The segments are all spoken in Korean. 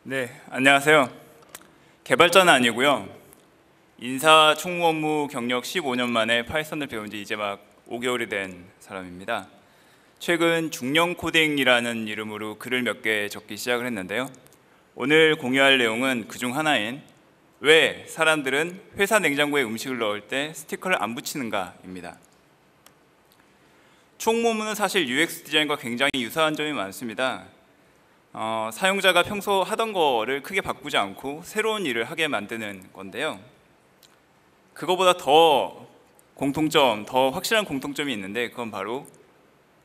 네, 안녕하세요. 개발자는 아니고요. 인사 총무 업무 경력 15년 만에 파이썬을 배운 지 이제 막 5개월이 된 사람입니다. 최근 중령 코딩이라는 이름으로 글을 몇 개 적기 시작을 했는데요. 오늘 공유할 내용은 그중 하나인 왜 사람들은 회사 냉장고에 음식을 넣을 때 스티커를 안 붙이는가입니다. 총무 업무는 사실 UX 디자인과 굉장히 유사한 점이 많습니다. 사용자가 평소 하던 거를 크게 바꾸지 않고 새로운 일을 하게 만드는 건데요. 그거보다 더 확실한 공통점이 있는데 그건 바로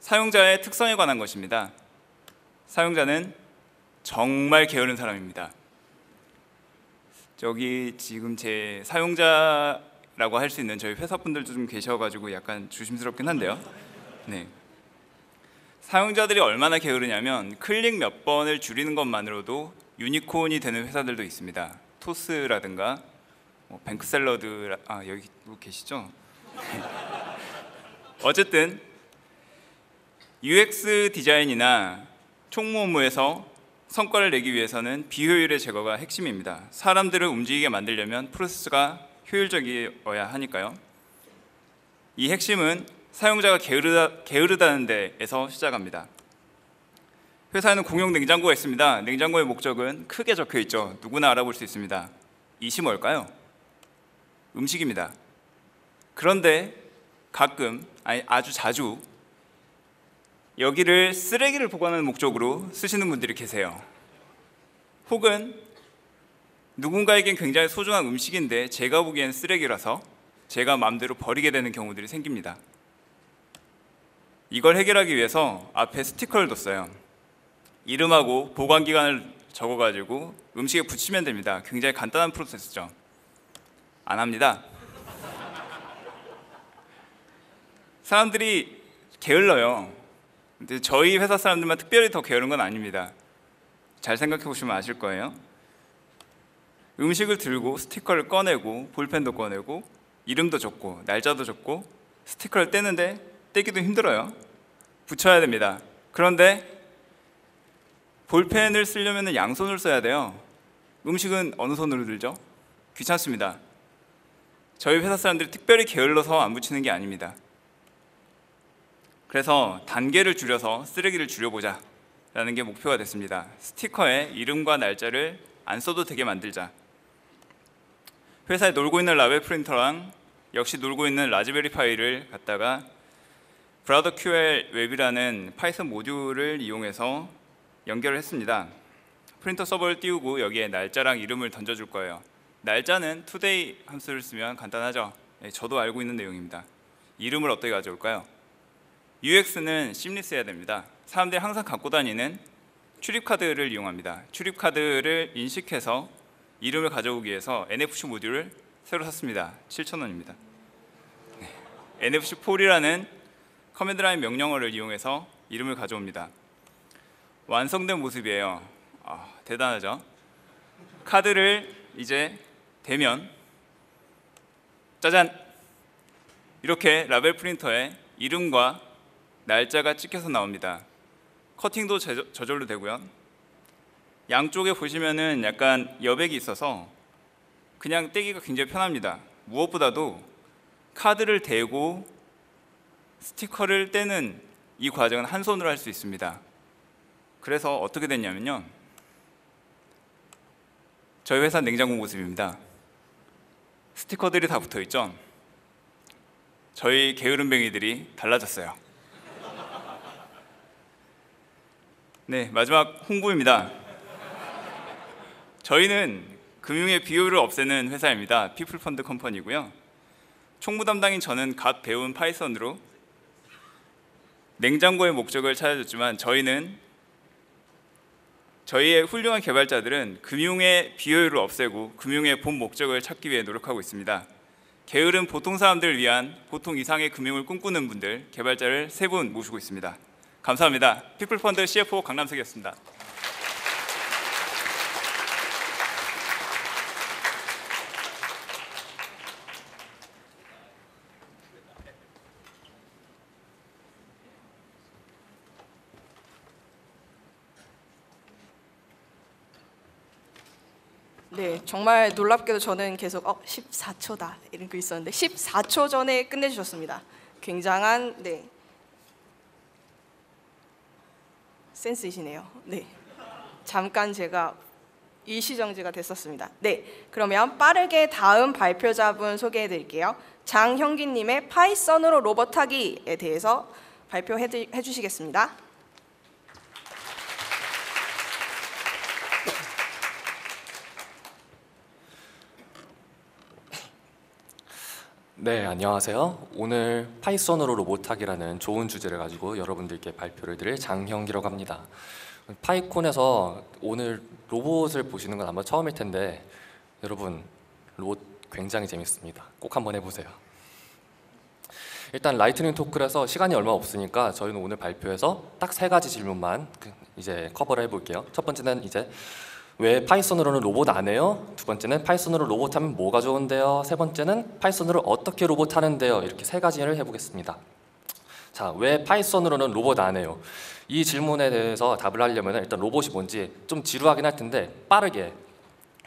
사용자의 특성에 관한 것입니다. 사용자는 정말 게으른 사람입니다. 저기 지금 제 사용자라고 할 수 있는 저희 회사 분들도 좀 계셔가지고 약간 조심스럽긴 한데요. 네. 사용자들이 얼마나 게으르냐면 클릭 몇 번을 줄이는 것만으로도 유니콘이 되는 회사들도 있습니다. 토스라든가 뱅크샐러드, 여기 계시죠? 어쨌든 UX 디자인이나 총무 업무에서 성과를 내기 위해서는 비효율의 제거가 핵심입니다. 사람들을 움직이게 만들려면 프로세스가 효율적이어야 하니까요. 이 핵심은 사용자가 게으르다는 데에서 시작합니다. 회사에는 공용 냉장고가 있습니다. 냉장고의 목적은 크게 적혀 있죠. 누구나 알아볼 수 있습니다. 이시 뭘까요? 음식입니다. 그런데 가끔, 아주 자주 여기를 쓰레기를 보관하는 목적으로 쓰시는 분들이 계세요. 혹은 누군가에겐 굉장히 소중한 음식인데 제가 보기엔 쓰레기라서 제가 마음대로 버리게 되는 경우들이 생깁니다. 이걸 해결하기 위해서 앞에 스티커를 뒀어요. 이름하고 보관기간을 적어가지고 음식에 붙이면 됩니다. 굉장히 간단한 프로세스죠. 안 합니다. 사람들이 게을러요. 근데 저희 회사 사람들만 특별히 더 게으른 건 아닙니다. 잘 생각해 보시면 아실 거예요. 음식을 들고 스티커를 꺼내고 볼펜도 꺼내고 이름도 적고 날짜도 적고 스티커를 떼는데 떼기도 힘들어요. 붙여야 됩니다. 그런데 볼펜을 쓰려면 양손을 써야 돼요. 음식은 어느 손으로 들죠? 귀찮습니다. 저희 회사 사람들이 특별히 게을러서 안 붙이는 게 아닙니다. 그래서 단계를 줄여서 쓰레기를 줄여보자 라는 게 목표가 됐습니다. 스티커에 이름과 날짜를 안 써도 되게 만들자. 회사에 놀고 있는 라벨 프린터랑 역시 놀고 있는 라즈베리 파이를 갖다가 브라더 QL 웹이라는 파이썬 모듈을 이용해서 연결을 했습니다. 프린터 서버를 띄우고 여기에 날짜랑 이름을 던져줄 거예요. 날짜는 today 함수를 쓰면 간단하죠. 저도 알고 있는 내용입니다. 이름을 어떻게 가져올까요? UX는 심리스해야 됩니다. 사람들이 항상 갖고 다니는 출입카드를 이용합니다. 출입카드를 인식해서 이름을 가져오기 위해서 NFC 모듈을 새로 샀습니다. 7,000원입니다. NFC4이라는 커맨드 라인 명령어를 이용해서 이름을 가져옵니다. 완성된 모습이에요. 대단하죠? 카드를 이제 대면 짜잔! 이렇게 라벨 프린터에 이름과 날짜가 찍혀서 나옵니다. 커팅도 저절로 되고요. 양쪽에 보시면은 약간 여백이 있어서 그냥 떼기가 굉장히 편합니다. 무엇보다도 카드를 대고 스티커를 떼는 이 과정은 한 손으로 할 수 있습니다. 그래서 어떻게 됐냐면요. 저희 회사 냉장고 모습입니다. 스티커들이 다 붙어 있죠. 저희 게으름뱅이들이 달라졌어요. 네, 마지막 홍보입니다. 저희는 금융의 비효율을 없애는 회사입니다. 피플펀드 컴퍼니고요. 총무 담당인 저는 갓 배운 파이썬으로 냉장고의 목적을 찾아줬지만 저희의 훌륭한 개발자들은 금융의 비효율을 없애고 금융의 본 목적을 찾기 위해 노력하고 있습니다. 게으른 보통 사람들을 위한 보통 이상의 금융을 꿈꾸는 분들, 개발자를 3분 모시고 있습니다. 감사합니다. 피플펀드 CFO 강남석이었습니다. 네, 정말 놀랍게도 저는 계속 14초다 이런 거 있었는데 14초 전에 끝내주셨습니다. 굉장한 센스이시네요. 네, 잠깐 제가 일시정지가 됐었습니다. 네, 그러면 빠르게 다음 발표자분 소개해드릴게요. 장형기님의 파이썬으로 로봇하기에 대해서 발표해 주시겠습니다. 네, 안녕하세요. 오늘 파이썬으로 로봇하기라는 좋은 주제를 가지고 여러분들께 발표를 드릴 장형기라고 합니다. 파이콘에서 오늘 로봇을 보시는 건 아마 처음일 텐데 여러분, 로봇 굉장히 재밌습니다. 꼭 한번 해보세요. 일단 라이트닝 토크라서 시간이 얼마 없으니까 저희는 오늘 발표에서 딱 3가지 질문만 이제 커버를 해볼게요. 첫 번째는 이제 왜 파이썬으로는 로봇 안 해요? 두 번째는 파이썬으로 로봇 하면 뭐가 좋은데요? 세 번째는 파이썬으로 어떻게 로봇 하는데요? 이렇게 3가지를 해보겠습니다. 자, 왜 파이썬으로는 로봇 안 해요? 이 질문에 대해서 답을 하려면 일단 로봇이 뭔지 좀 지루하긴 할 텐데 빠르게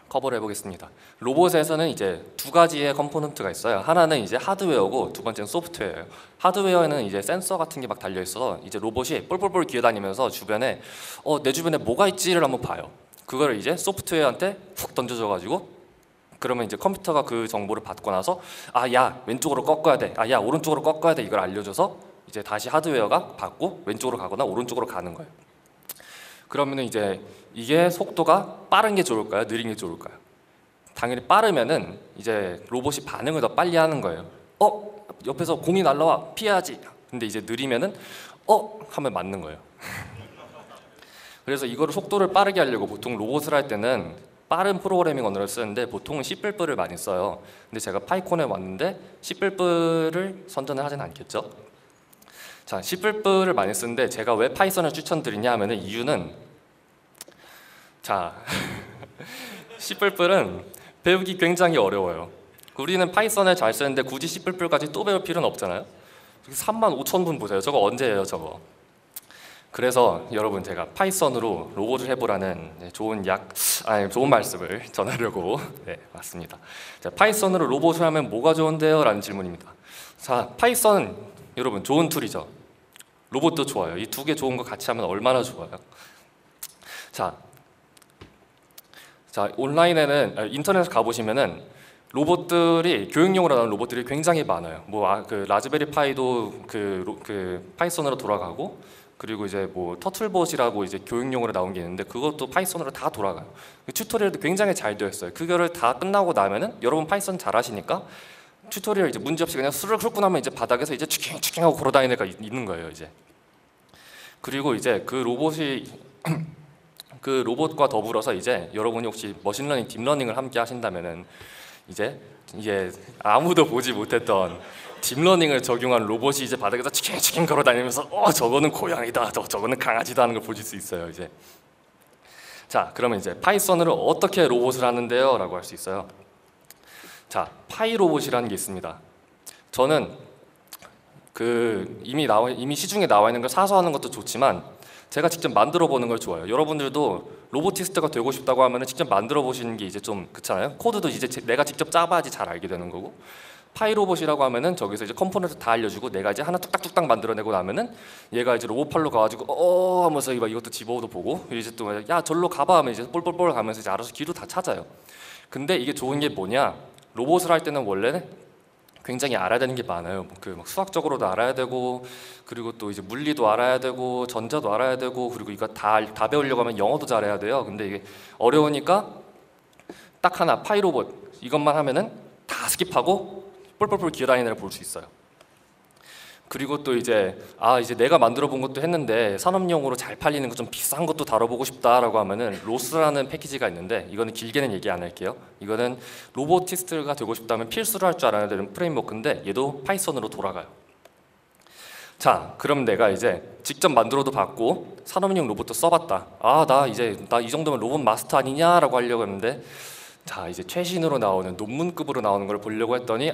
커버를 해보겠습니다. 로봇에서는 이제 2가지의 컴포넌트가 있어요. 하나는 이제 하드웨어고 두 번째는 소프트웨어예요. 하드웨어에는 이제 센서 같은 게 막 달려 있어서 이제 로봇이 뿔뿔뿔 기어다니면서 주변에 내 주변에 뭐가 있지를 한번 봐요. 그거를 이제 소프트웨어한테 훅 던져줘가지고 그러면 이제 컴퓨터가 그 정보를 받고 나서 야 왼쪽으로 꺾어야 돼, 야 오른쪽으로 꺾어야 돼, 이걸 알려줘서 이제 다시 하드웨어가 받고 왼쪽으로 가거나 오른쪽으로 가는 거예요. 그러면은 이제 이게 속도가 빠른 게 좋을까요? 느린 게 좋을까요? 당연히 빠르면은 이제 로봇이 반응을 더 빨리 하는 거예요. 옆에서 공이 날라와 피해야지. 근데 이제 느리면은 하면 맞는 거예요. 그래서 이거를 속도를 빠르게 하려고 보통 로봇을 할 때는 빠른 프로그래밍 언어를 쓰는데 보통은 C++를 많이 써요. 근데 제가 파이콘에 왔는데 C++를 선전을 하진 않겠죠. 자, C++를 많이 쓰는데 제가 왜 파이썬을 추천드리냐 하면은 이유는 자 C++은 배우기 굉장히 어려워요. 우리는 파이썬을 잘 쓰는데 굳이 C++까지 또 배울 필요는 없잖아요. 35,000분 보세요. 저거 언제예요 저거. 그래서 여러분 제가 파이썬으로 로봇을 해보라는 좋은 말씀을 전하려고 왔습니다. 자, 파이썬으로 로봇을 하면 뭐가 좋은데요? 라는 질문입니다. 자, 파이썬 여러분 좋은 툴이죠. 로봇도 좋아요. 이 2개 좋은 거 같이 하면 얼마나 좋아요. 자 온라인에는 인터넷에 가보시면은 로봇들이 교육용으로 나오는 로봇들이 굉장히 많아요. 그 라즈베리 파이도 그 파이썬으로 돌아가고 그리고 이제 터틀봇이라고 이제 교육용으로 나온 게 있는데 그것도 파이썬으로 다 돌아가요. 튜토리얼도 굉장히 잘 되어 있어요. 그거를 다 끝나고 나면은 여러분 파이썬 잘하시니까 튜토리얼 이제 문제 없이 그냥 스르륵 훑고 나면 이제 바닥에서 이제 추킹추킹하고 걸어다니는 애가 있는 거예요 이제. 그리고 이제 그 로봇이 그 로봇과 더불어서 이제 여러분이 혹시 머신러닝, 딥러닝을 함께 하신다면은 이제 아무도 보지 못했던 딥러닝을 적용한 로봇이 이제 바닥에서 치킹치킹 걸어다니면서 저거는 고양이다, 저거는 강아지다 하는 걸 보실 수 있어요 이제. 자, 그러면 이제 파이썬으로 어떻게 로봇을 하는데요? 라고 할 수 있어요. 자, 파이로봇이라는 게 있습니다. 저는 이미 시중에 나와 있는 걸 사서 하는 것도 좋지만 제가 직접 만들어 보는 걸 좋아해요. 여러분들도 로보티스트가 되고 싶다고 하면 직접 만들어 보시는 게 이제 좀 그렇잖아요. 코드도 이제 내가 직접 짜봐야지 잘 알게 되는 거고, 파이로봇이라고 하면은 저기서 이제 컴포넌트 다 알려주고 내가 이제 하나 뚝딱뚝딱 만들어내고 나면은 얘가 이제 로봇팔로 가가지고 하면서 이것도 집어도 보고 이제 또 야 절로 가봐 하면 이제 볼볼볼 가면서 이제 알아서 길도 다 찾아요. 근데 이게 좋은 게 뭐냐, 로봇을 할 때는 원래는 굉장히 알아야 되는 게 많아요. 막 수학적으로도 알아야 되고, 그리고 또 이제 물리도 알아야 되고, 전자도 알아야 되고, 그리고 이거 다 배우려고 하면 영어도 잘해야 돼요. 근데 이게 어려우니까 딱 하나 파이로봇 이것만 하면은 다 스킵하고 뿔뿔뿔 기어다니는 애를 볼 수 있어요. 그리고 또 이제 이제 내가 만들어 본 것도 했는데 산업용으로 잘 팔리는 거 좀 비싼 것도 다뤄보고 싶다라고 하면은 로스라는 패키지가 있는데, 이거는 길게는 얘기 안 할게요. 이거는 로보티스트가 되고 싶다면 필수로 할 줄 알아야 되는 프레임워크인데 얘도 파이썬으로 돌아가요. 자, 그럼 내가 이제 직접 만들어도 봤고 산업용 로봇도 써봤다. 나 이 정도면 로봇 마스터 아니냐라고 하려고 했는데, 자 이제 최신으로 나오는 논문급으로 나오는 걸 보려고 했더니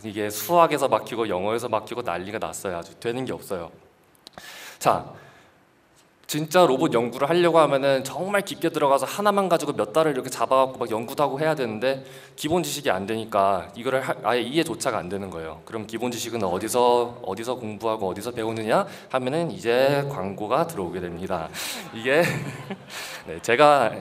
이게 수학에서 막히고 영어에서 막히고 난리가 났어요. 아주 되는 게 없어요. 자 진짜 로봇 연구를 하려고 하면은 정말 깊게 들어가서 하나만 가지고 몇 달을 이렇게 잡아갖고 막 연구도 하고 해야 되는데 기본 지식이 안 되니까 이거를 아예 이해조차가 안 되는 거예요. 그럼 기본 지식은 어디서 공부하고 어디서 배우느냐 하면은 이제 광고가 들어오게 됩니다. 이게 네, 제가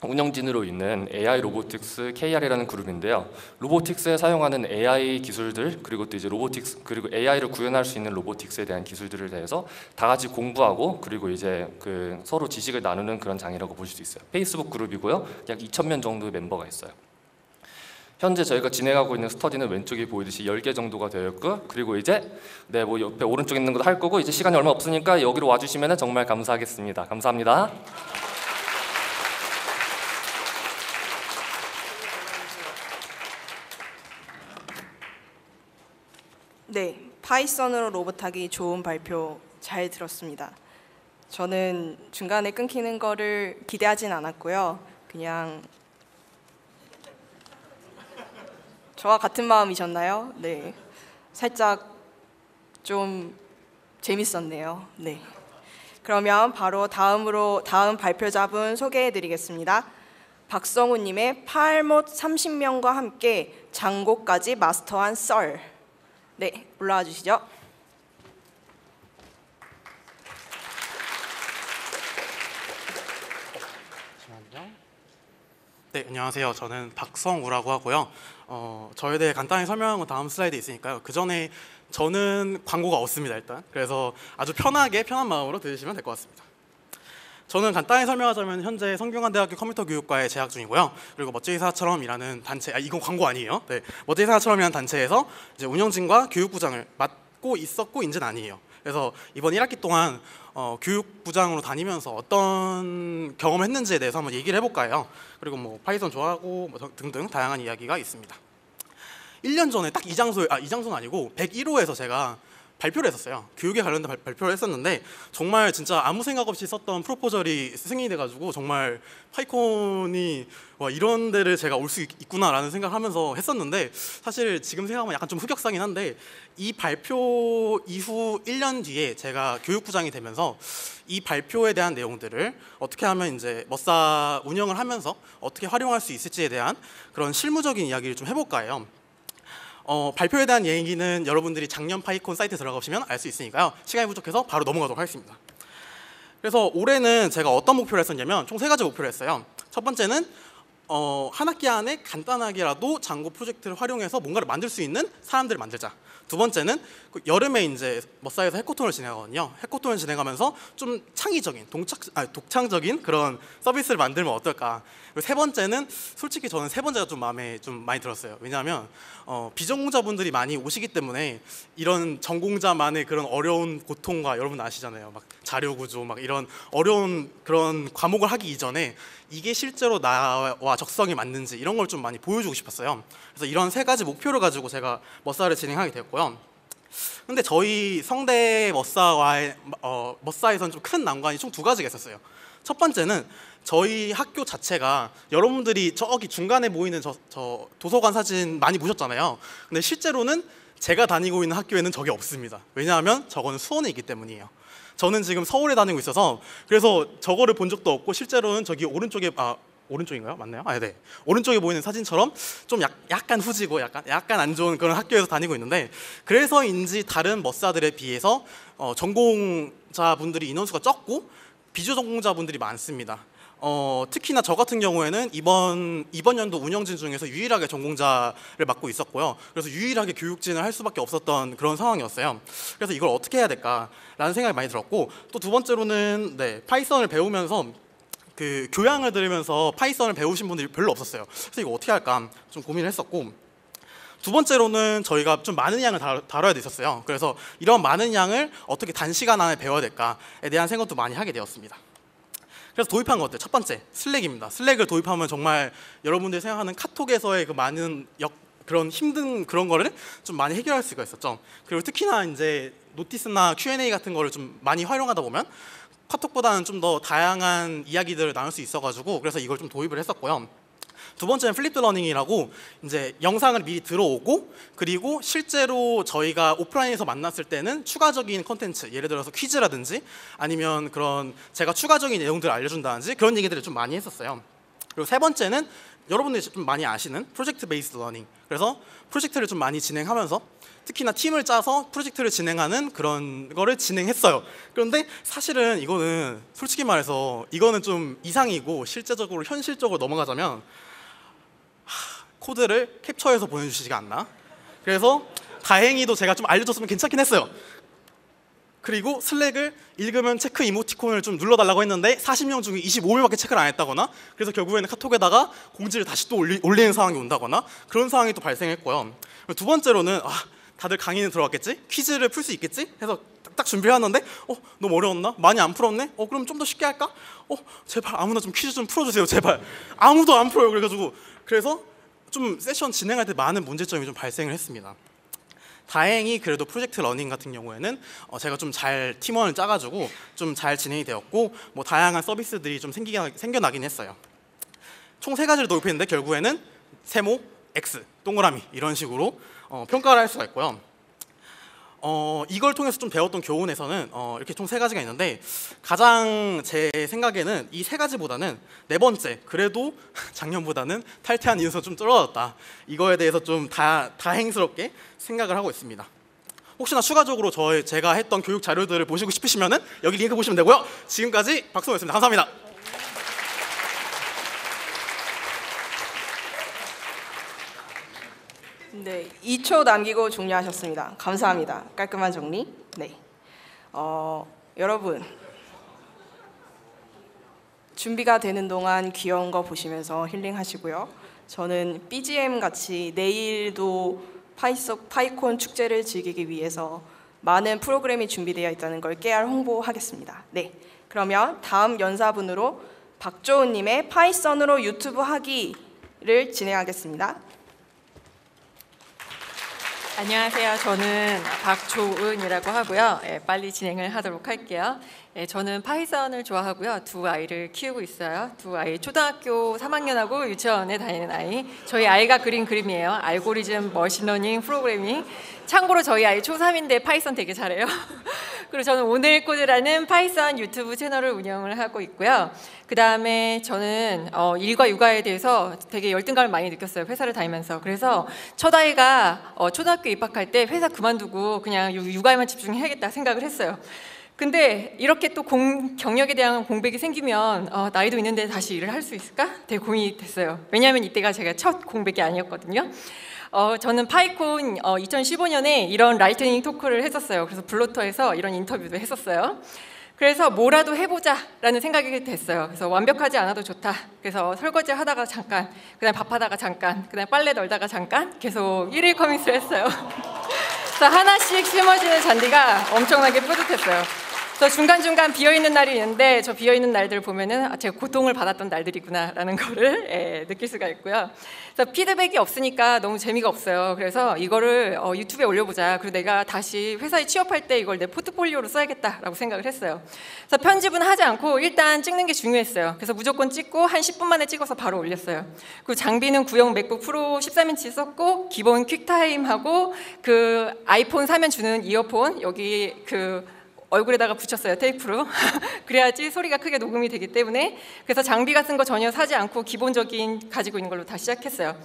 운영진으로 있는 AI 로보틱스 KR이라는 그룹인데요. 로보틱스에 사용하는 AI 기술들 그리고 또 이제 로보틱스 그리고 AI를 구현할 수 있는 로보틱스에 대한 기술들을 대해서 다 같이 공부하고 그리고 이제 그 서로 지식을 나누는 그런 장이라고 보실 수 있어요. 페이스북 그룹이고요. 약 2,000명 정도의 멤버가 있어요. 현재 저희가 진행하고 있는 스터디는 왼쪽에 보이듯이 10개 정도가 되어 있고 그리고 이제 네, 뭐 옆에 오른쪽에 있는 것도 할 거고 이제 시간이 얼마 없으니까 여기로 와주시면 정말 감사하겠습니다. 감사합니다. 네, 파이썬으로 로봇하기 좋은 발표 잘 들었습니다. 저는 중간에 끊기는 거를 기대하진 않았고요. 그냥 저와 같은 마음이셨나요? 네, 살짝 좀 재밌었네요. 네, 그러면 바로 다음 발표자분 소개해드리겠습니다. 박성우님의 팔못 30명과 함께 장고까지 마스터한 썰. 네, 올라와 주시죠. 잠시만요. 네, 안녕하세요. 저는 박성우라고 하고요. 저에 대해 간단히 설명한 건 다음 슬라이드에 있으니까요. 그 전에 저는 광고가 없습니다, 일단. 그래서 아주 편한 마음으로 들으시면 될 것 같습니다. 저는 간단히 설명하자면 현재 성균관대학교 컴퓨터 교육과에 재학 중이고요. 그리고 멋제이사처럼이라는 단체, 이건 광고 아니에요. 네, 멋제이사처럼이라는 단체에서 이제 운영진과 교육부장을 맡고 있었고 이제는 아니에요. 그래서 이번 1학기 동안 교육부장으로 다니면서 어떤 경험을 했는지에 대해서 한번 얘기를 해볼까 해요. 그리고 뭐 파이썬 좋아하고 뭐 등등 다양한 이야기가 있습니다. 1년 전에 딱 이 장소는 아니고 101호에서 제가 발표를 했었어요. 교육에 관련된 발표를 했었는데 정말 진짜 아무 생각 없이 썼던 프로포절이 승인이 돼가지고 정말 파이콘이 와 이런 데를 제가 올 수 있구나라는 생각을 하면서 했었는데 사실 지금 생각하면 약간 좀 흑역사긴 한데 이 발표 이후 1년 뒤에 제가 교육부장이 되면서 이 발표에 대한 내용들을 어떻게 하면 이제 머싸 운영을 하면서 어떻게 활용할 수 있을지에 대한 그런 실무적인 이야기를 좀 해볼까 해요. 발표에 대한 얘기는 여러분들이 작년 파이콘 사이트에 들어가시면 알 수 있으니까요. 시간이 부족해서 바로 넘어가도록 하겠습니다. 그래서 올해는 제가 어떤 목표를 했었냐면 총 3가지 목표를 했어요. 첫 번째는 한 학기 안에 간단하게라도 장고 프로젝트를 활용해서 뭔가를 만들 수 있는 사람들을 만들자. 두 번째는 여름에 이제 머싸에서 해코톤을 진행하거든요. 해코톤을 진행하면서 좀 창의적인, 독창적인 그런 서비스를 만들면 어떨까. 그리고 세 번째는 솔직히 저는 세 번째가 좀 마음에 좀 많이 들었어요. 왜냐하면 비전공자분들이 많이 오시기 때문에 이런 전공자만의 그런 어려운 고통과 여러분 아시잖아요. 막 자료 구조, 막 이런 어려운 그런 과목을 하기 이전에 이게 실제로 나와 적성이 맞는지 이런 걸 좀 많이 보여주고 싶었어요. 그래서 이런 3가지 목표를 가지고 제가 머싸를 진행하게 됐고요. 근데 저희 성대 머싸에서는 좀 큰 난관이 총 2가지가 있었어요. 첫 번째는 저희 학교 자체가 여러분들이 저기 중간에 보이는 저 도서관 사진 많이 보셨잖아요. 근데 실제로는 제가 다니고 있는 학교에는 저게 없습니다. 왜냐하면 저거는 수원에 있기 때문이에요. 저는 지금 서울에 다니고 있어서 그래서 저거를 본 적도 없고 실제로는 저기 오른쪽에 오른쪽인가요? 맞나요? 네. 오른쪽에 보이는 사진처럼 좀 약간 후지고 약간 안 좋은 그런 학교에서 다니고 있는데 그래서인지 다른 머싸들에 비해서 전공자분들이 인원수가 적고 비전공자분들이 많습니다. 특히나 저 같은 경우에는 이번 연도 운영진 중에서 유일하게 전공자를 맡고 있었고요. 그래서 유일하게 교육진을 할 수밖에 없었던 그런 상황이었어요. 그래서 이걸 어떻게 해야 될까라는 생각이 많이 들었고 또 두 번째로는 파이썬을 배우면서 그 교양을 들으면서 파이썬을 배우신 분들이 별로 없었어요. 그래서 이거 어떻게 할까 좀 고민을 했었고 두 번째로는 저희가 좀 많은 양을 다뤄야 됐었어요. 그래서 이런 많은 양을 어떻게 단시간 안에 배워야 될까에 대한 생각도 많이 하게 되었습니다. 그래서 도입한 것들 첫 번째 슬랙입니다. 슬랙을 도입하면 정말 여러분들이 생각하는 카톡에서의 그 많은 그런 힘든 그런 거를 좀 많이 해결할 수가 있었죠. 그리고 특히나 이제 노티스나 Q&A 같은 거를 좀 많이 활용하다 보면 카톡보다는 좀 더 다양한 이야기들을 나눌 수 있어가지고 그래서 이걸 좀 도입을 했었고요. 두 번째는 플립드 러닝이라고 이제 영상을 미리 들어오고 그리고 실제로 저희가 오프라인에서 만났을 때는 추가적인 컨텐츠, 예를 들어서 퀴즈라든지 아니면 그런 제가 추가적인 내용들을 알려준다든지 그런 얘기들을 좀 많이 했었어요. 그리고 세 번째는 여러분들이 좀 많이 아시는 프로젝트 베이스드 러닝. 그래서 프로젝트를 좀 많이 진행하면서 특히나 팀을 짜서 프로젝트를 진행하는 그런 거를 진행했어요. 그런데 사실은 이거는 솔직히 말해서 이거는 좀 이상이고 실제적으로 현실적으로 넘어가자면 코드를 캡처해서 보내주시지가 않나. 그래서 다행히도 제가 좀 알려줬으면 괜찮긴 했어요. 그리고 슬랙을 읽으면 체크 이모티콘을 좀 눌러달라고 했는데 40명 중에 25명밖에 체크를 안 했다거나, 그래서 결국에는 카톡에다가 공지를 다시 또 올리는 상황이 온다거나 그런 상황이 또 발생했고요. 두 번째로는 다들 강의는 들어왔겠지? 퀴즈를 풀 수 있겠지? 해서 딱 준비를 하는데 너무 어려웠나? 많이 안 풀었네? 그럼 좀 더 쉽게 할까? 제발 아무나 좀 퀴즈 좀 풀어주세요. 제발. 아무도 안 풀어요. 그래서 좀 세션 진행할 때 많은 문제점이 좀 발생을 했습니다. 다행히 그래도 프로젝트 러닝 같은 경우에는 제가 좀 잘 팀원을 짜가지고 좀 잘 진행이 되었고, 뭐 다양한 서비스들이 좀 생겨나긴 했어요. 총 3가지를 도입했는데 결국에는 세모, X, 동그라미 이런 식으로 평가를 할 수가 있고요. 이걸 통해서 좀 배웠던 교훈에서는 이렇게 총 3가지가 있는데, 가장 제 생각에는 이 3가지보다는 네 번째, 그래도 작년보다는 탈퇴한 이유가 좀 떨어졌다, 이거에 대해서 좀 다행스럽게 생각을 하고 있습니다. 혹시나 추가적으로 제가 했던 교육 자료들을 보시고 싶으시면은 여기 링크 보시면 되고요. 지금까지 박성호였습니다. 감사합니다. 네, 2초 남기고 종료하셨습니다. 감사합니다. 깔끔한 정리. 네, 여러분 준비가 되는 동안 귀여운 거 보시면서 힐링하시고요. 저는 BGM 같이 내일도 파이콘 축제를 즐기기 위해서 많은 프로그램이 준비되어 있다는 걸 깨알 홍보하겠습니다. 네, 그러면 다음 연사분으로 박조은님의 파이썬으로 유튜브 하기를 진행하겠습니다. 안녕하세요. 저는 박조은이라고 하고요. 빨리 진행을 하도록 할게요. 저는 파이썬을 좋아하고요. 2 아이를 키우고 있어요. 2 아이, 초등학교 3학년하고 유치원에 다니는 아이. 저희 아이가 그린 그림이에요. 알고리즘, 머신러닝, 프로그래밍. 참고로 저희 아이 초3인데 파이썬 되게 잘해요. 그리고 저는 오늘 코드라는 파이썬 유튜브 채널을 운영을 하고 있고요. 그 다음에 저는 일과 육아에 대해서 되게 열등감을 많이 느꼈어요. 회사를 다니면서. 그래서 첫 아이가 초등학교 입학할 때 회사 그만두고 그냥 육아에만 집중해야겠다 생각을 했어요. 근데 이렇게 또 경력에 대한 공백이 생기면 나이도 있는데 다시 일을 할 수 있을까? 되게 고민이 됐어요. 왜냐하면 이때가 제가 첫 공백이 아니었거든요. 저는 파이콘 2015년에 이런 라이트닝 토크를 했었어요. 그래서 블로터에서 이런 인터뷰도 했었어요. 그래서 뭐라도 해보자라는 생각이 됐어요. 그래서 완벽하지 않아도 좋다. 그래서 설거지 하다가 잠깐, 그다음 밥하다가 잠깐, 그다음 빨래 널다가 잠깐 계속 1일 커밋을 했어요. 그래서 하나씩 심어지는 잔디가 엄청나게 뿌듯했어요. 그래서 중간중간 비어있는 날이 있는데 저 비어있는 날들을 보면은 제가 고통을 받았던 날들이구나라는 거를 느낄 수가 있고요. 그래서 피드백이 없으니까 너무 재미가 없어요. 그래서 이거를 유튜브에 올려보자. 그리고 내가 다시 회사에 취업할 때 이걸 내 포트폴리오로 써야겠다라고 생각을 했어요. 그래서 편집은 하지 않고 일단 찍는 게 중요했어요. 그래서 무조건 찍고 한 10분 만에 찍어서 바로 올렸어요. 그리고 장비는 구형 맥북 프로 13인치 썼고 기본 퀵타임하고 그 아이폰 사면 주는 이어폰 여기 얼굴에다가 붙였어요. 테이프로. 그래야지 소리가 크게 녹음이 되기 때문에. 그래서 장비 같은 거 전혀 사지 않고 기본적인 가지고 있는 걸로 다 시작했어요.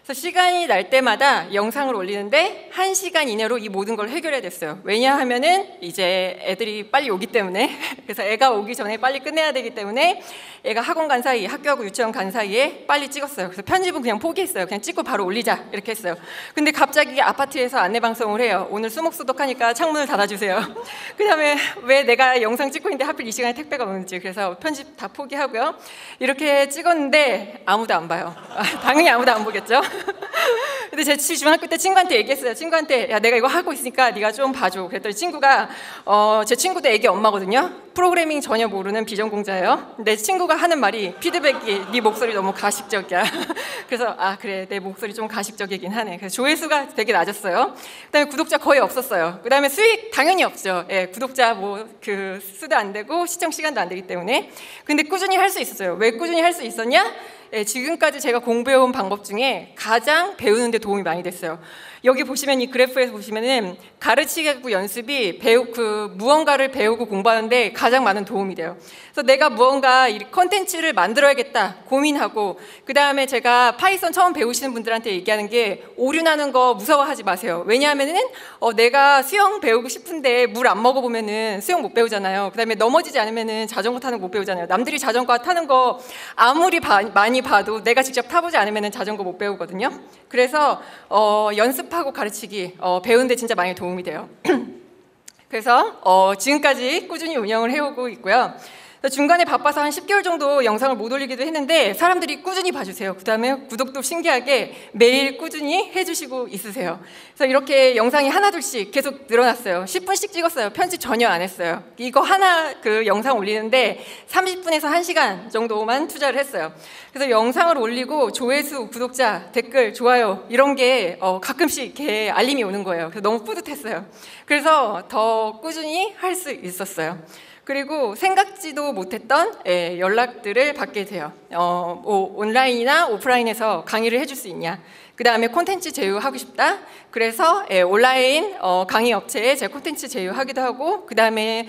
그래서 시간이 날 때마다 영상을 올리는데 1시간 이내로 이 모든 걸 해결해야 됐어요. 왜냐하면은 이제 애들이 빨리 오기 때문에. 그래서 애가 오기 전에 빨리 끝내야 되기 때문에 애가 학원 간 사이, 학교하고 유치원 간 사이에 빨리 찍었어요. 그래서 편집은 그냥 포기했어요. 그냥 찍고 바로 올리자 이렇게 했어요. 근데 갑자기 아파트에서 안내 방송을 해요. 오늘 수목수독하니까 창문을 닫아주세요. 그 다음에 왜 내가 영상 찍고 있는데 하필 이 시간에 택배가 오는지. 그래서 편집 다 포기하고요. 이렇게 찍었는데 아무도 안 봐요. 당연히 아무도 안 보겠죠. 근데 제 중학교 때 친구한테 얘기했어요. 친구한테 야 내가 이거 하고 있으니까 네가 좀 봐줘. 그랬더니 친구가 제 친구도 애기 엄마거든요. 프로그래밍 전혀 모르는 비전공자예요. 내 친구가 하는 말이 피드백이 네 목소리 너무 가식적이야. 그래서 아 그래 내 목소리 좀 가식적이긴 하네. 그래서 조회수가 되게 낮았어요. 그다음에 구독자 거의 없었어요. 그다음에 수익 당연히 없죠. 예, 구독자 뭐 그 수도 안 되고 시청 시간도 안 되기 때문에. 근데 꾸준히 할 수 있었어요. 왜 꾸준히 할 수 있었냐? 예, 지금까지 제가 공부해온 방법 중에 가장 배우는 데 도움이 많이 됐어요. 여기 보시면 이 그래프에서 보시면은 가르치고 연습이 무언가를 배우고 공부하는데 가장 많은 도움이 돼요. 그래서 내가 무언가 이 컨텐츠를 만들어야겠다 고민하고, 그 다음에 제가 파이썬 처음 배우시는 분들한테 얘기하는 게 오류나는 거 무서워하지 마세요. 왜냐하면은 내가 수영 배우고 싶은데 물 안 먹어보면은 수영 못 배우잖아요. 그 다음에 넘어지지 않으면은 자전거 타는 거 못 배우잖아요. 남들이 자전거 타는 거 아무리 많이 봐도 내가 직접 타보지 않으면은 자전거 못 배우거든요. 그래서 연습하고 가르치기 배우는데 진짜 많이 도움이 돼요. 그래서 지금까지 꾸준히 운영을 해오고 있고요. 중간에 바빠서 한 10개월 정도 영상을 못 올리기도 했는데 사람들이 꾸준히 봐주세요. 그 다음에 구독도 신기하게 매일 꾸준히 해주시고 있으세요. 그래서 이렇게 영상이 하나둘씩 계속 늘어났어요. 10분씩 찍었어요. 편집 전혀 안 했어요. 이거 하나 그 영상 올리는데 30분에서 1시간 정도만 투자를 했어요. 그래서 영상을 올리고 조회수, 구독자, 댓글, 좋아요 이런 게 가끔씩 이렇게 알림이 오는 거예요. 그래서 너무 뿌듯했어요. 그래서 더 꾸준히 할 수 있었어요. 그리고 생각지도 못했던 연락들을 받게 돼요. 온라인이나 오프라인에서 강의를 해줄 수 있냐. 그 다음에 콘텐츠 제휴하고 싶다. 그래서 온라인 강의 업체에 제 콘텐츠 제휴하기도 하고, 그 다음에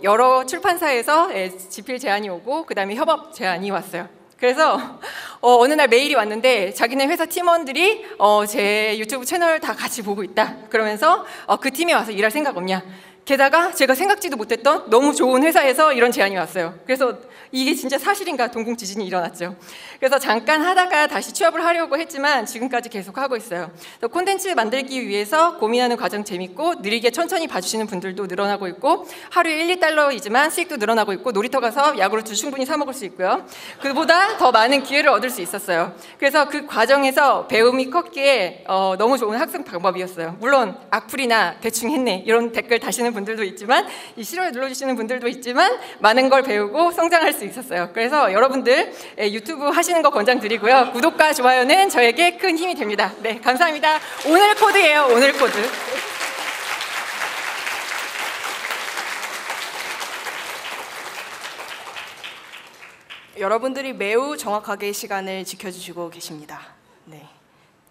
여러 출판사에서 집필 제안이 오고, 그 다음에 협업 제안이 왔어요. 그래서 어느 날 메일이 왔는데 자기네 회사 팀원들이 제 유튜브 채널 다 같이 보고 있다. 그러면서 그 팀에 와서 일할 생각 없냐. 게다가 제가 생각지도 못했던 너무 좋은 회사에서 이런 제안이 왔어요. 그래서 이게 진짜 사실인가 동공지진이 일어났죠. 그래서 잠깐 하다가 다시 취업을 하려고 했지만 지금까지 계속 하고 있어요. 콘텐츠 만들기 위해서 고민하는 과정 재밌고 느리게 천천히 봐주시는 분들도 늘어나고 있고, 하루에 1, 2달러이지만 수익도 늘어나고 있고, 놀이터 가서 야구르트 충분히 사 먹을 수 있고요. 그보다 더 많은 기회를 얻을 수 있었어요. 그래서 그 과정에서 배움이 컸기에 너무 좋은 학습 방법이었어요. 물론 악플이나 대충 했네 이런 댓글 다시는 분들도 있지만, 이 싫어요 눌러주시는 분들도 있지만 많은 걸 배우고 성장할 수 있었어요. 그래서 여러분들 유튜브 하시는 거 권장드리고요. 구독과 좋아요는 저에게 큰 힘이 됩니다. 네, 감사합니다. 오늘 코드예요. 오늘 코드. 여러분들이 매우 정확하게 시간을 지켜주시고 계십니다. 네,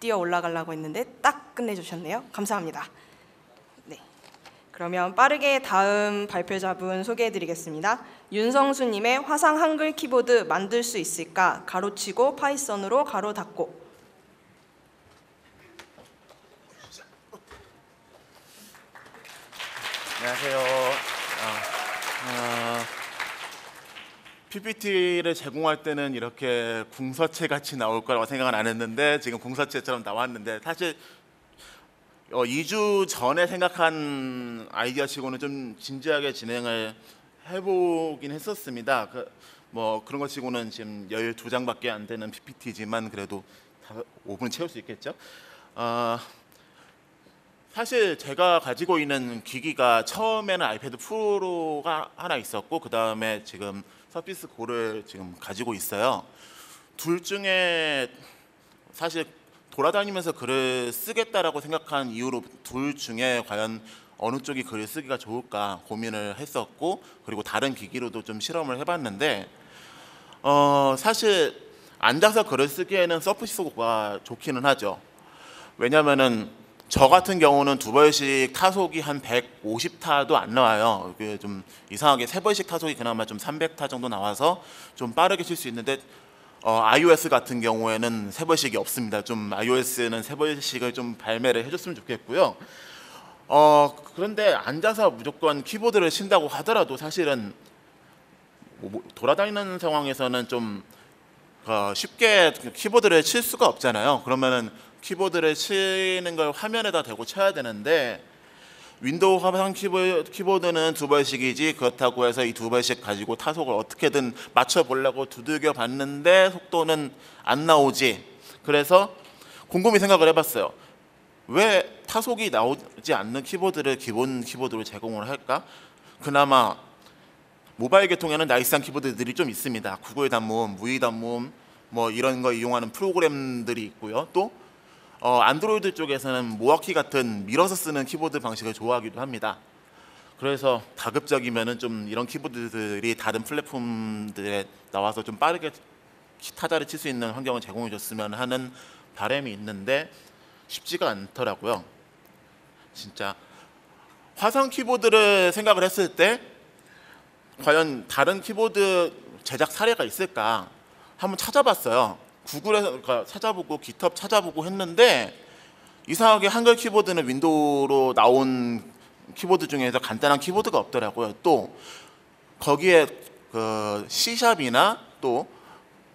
뛰어 올라가려고 했는데 딱 끝내주셨네요. 감사합니다. 네, 그러면 빠르게 다음 발표자분 소개해드리겠습니다. 윤성수님의 화상 한글 키보드 만들 수 있을까? 가로치고 파이썬으로 가로 닫고. 안녕하세요. PPT를 제공할 때는 이렇게 궁서체 같이 나올 거라고 생각은 안 했는데 지금 궁서체처럼 나왔는데, 사실 2주 전에 생각한 아이디어치고는 좀 진지하게 진행을 해보긴 했었습니다. 뭐 그런 것 치고는 지금 12장밖에 안 되는 PPT지만 그래도 5분 채울 수 있겠죠. 사실 제가 가지고 있는 기기가 처음에는 아이패드 프로가 하나 있었고, 그 다음에 지금 서피스 고를 지금 가지고 있어요. 둘 중에 사실 돌아다니면서 글을 쓰겠다라고 생각한 이유로 둘 중에 과연 어느 쪽이 글을 쓰기가 좋을까 고민을 했었고, 그리고 다른 기기로도 좀 실험을 해봤는데 사실 앉아서 글을 쓰기에는 서피스가 좋기는 하죠. 왜냐하면은 저 같은 경우는 2번씩 타속이 한 150타도 안 나와요. 그게 좀 이상하게 3번씩 타속이 그나마 좀 300타 정도 나와서 좀 빠르게 칠 수 있는데, iOS 같은 경우에는 3번씩이 없습니다. 좀 iOS는 3번씩을 좀 발매를 해줬으면 좋겠고요. 그런데 앉아서 무조건 키보드를 친다고 하더라도 사실은 돌아다니는 상황에서는 좀 쉽게 키보드를 칠 수가 없잖아요. 그러면은 키보드를 치는 걸 화면에다 대고 쳐야 되는데, 윈도우 화상 키보드는 2번씩이지 그렇다고 해서 이 2번씩 가지고 타속을 어떻게든 맞춰보려고 두들겨 봤는데 속도는 안 나오지. 그래서 곰곰이 생각을 해봤어요. 왜 타속이 나오지 않는 키보드를 기본 키보드로 제공을 할까? 그나마 모바일 계통에는 나이스한 키보드들이 좀 있습니다. 구글 단모음, 무이 단모음 뭐 이런 거 이용하는 프로그램들이 있고요. 또 안드로이드 쪽에서는 모어키 같은 밀어서 쓰는 키보드 방식을 좋아하기도 합니다. 그래서 가급적이면은 좀 이런 키보드들이 다른 플랫폼들에 나와서 좀 빠르게 타자를 칠 수 있는 환경을 제공해 줬으면 하는 바람이 있는데 쉽지가 않더라고요. 진짜 화상 키보드를 생각을 했을 때 과연 다른 키보드 제작 사례가 있을까 한번 찾아봤어요. 구글에서 찾아보고 깃허브 찾아보고 했는데 이상하게 한글 키보드는 윈도우로 나온 키보드 중에서 간단한 키보드가 없더라고요. 또 거기에 그 C샵이나 또